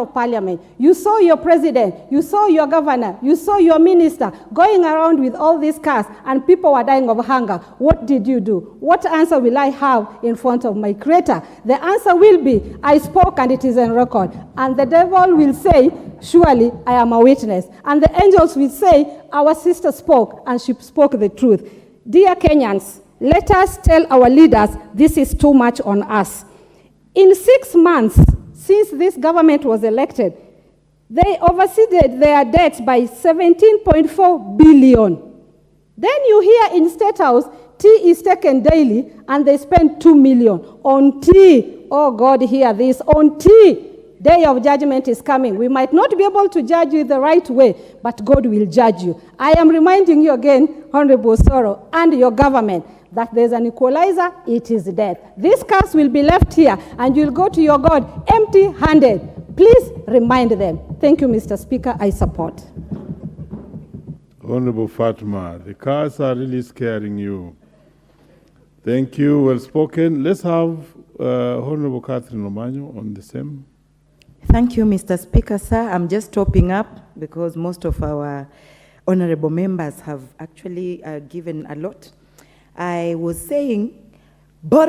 of Parliament. You saw your president, you saw your governor, you saw your minister going around with all these cars and people were dying of hunger. What did you do? What answer will I have in front of my Creator? The answer will be, I spoke and it is on record. And the devil will say, surely I am a witness. And the angels will say, our sister spoke and she spoke the truth. Dear Kenyans, let us tell our leaders this is too much on us. In 6 months since this government was elected, they overseeded their debts by 17.4 billion. Then you hear in State House, tea is taken daily and they spend 2 million on tea. Oh God, hear this, on tea. Day of judgment is coming. We might not be able to judge you the right way, but God will judge you. I am reminding you again, Honorable Osoro, and your government, that there's an equalizer, it is death. These cars will be left here, and you'll go to your God empty-handed. Please remind them. Thank you, Mr. Speaker. I support. Honorable Fatma, the cars are really scaring you. Thank you. Well spoken. Let's have Honorable Catherine Omanyo on the same. Thank you, Mr. Speaker, sir. I'm just topping up because most of our honorable members have actually given a lot. I was saying